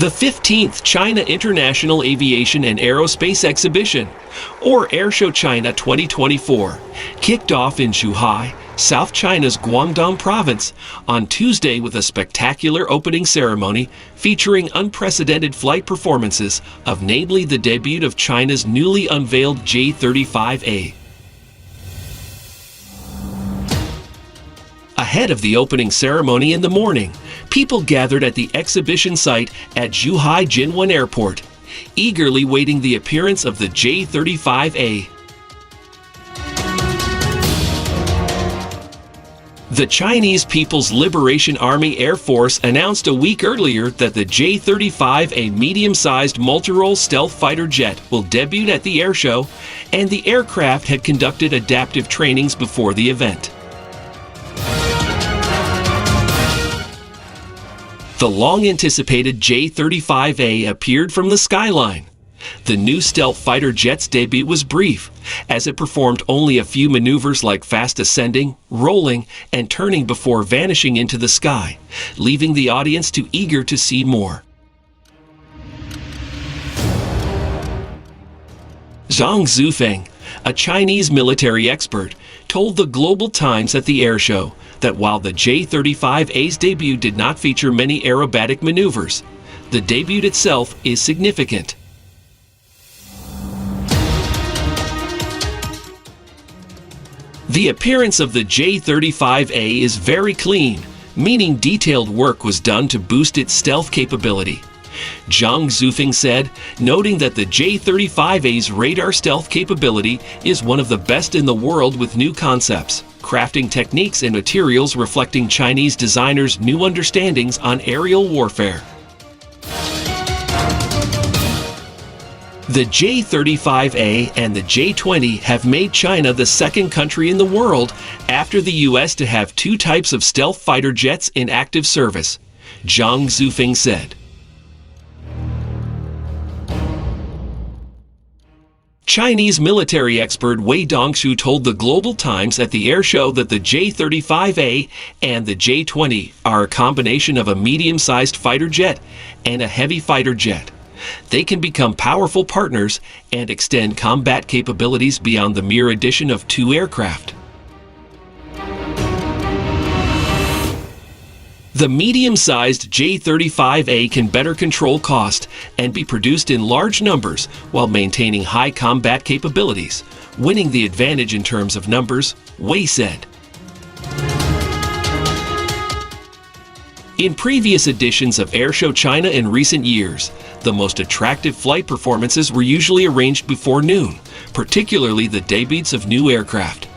The 15th China International Aviation and Aerospace Exhibition, or Airshow China 2024, kicked off in Zhuhai, South China's Guangdong province, on Tuesday with a spectacular opening ceremony featuring unprecedented flight performances of namely the debut of China's newly unveiled J-35A. Ahead of the opening ceremony in the morning, people gathered at the exhibition site at Zhuhai Jinwen Airport, eagerly waiting the appearance of the J-35A. The Chinese People's Liberation Army Air Force announced a week earlier that the J-35A medium-sized multirole stealth fighter jet will debut at the airshow, and the aircraft had conducted adaptive trainings before the event. The long-anticipated J-35A appeared from the skyline. The new stealth fighter jet's debut was brief, as it performed only a few maneuvers like fast ascending, rolling, and turning before vanishing into the sky, leaving the audience eager to see more. Zhang Zufeng, a Chinese military expert, told the Global Times at the airshow that while the J-35A's debut did not feature many aerobatic maneuvers, the debut itself is significant. The appearance of the J-35A is very clean, meaning detailed work was done to boost its stealth capability. Zhang Zufeng said, noting that the J-35A's radar stealth capability is one of the best in the world with new concepts, crafting techniques and materials reflecting Chinese designers' new understandings on aerial warfare. The J-35A and the J-20 have made China the second country in the world after the U.S. to have two types of stealth fighter jets in active service, Zhang Zufeng said. Chinese military expert Wei Dongshu told the Global Times at the airshow that the J-35A and the J-20 are a combination of a medium-sized fighter jet and a heavy fighter jet. They can become powerful partners and extend combat capabilities beyond the mere addition of two aircraft. The medium-sized J-35A can better control cost and be produced in large numbers while maintaining high combat capabilities, winning the advantage in terms of numbers, Wei said. In previous editions of Airshow China in recent years, the most attractive flight performances were usually arranged before noon, particularly the debuts of new aircraft.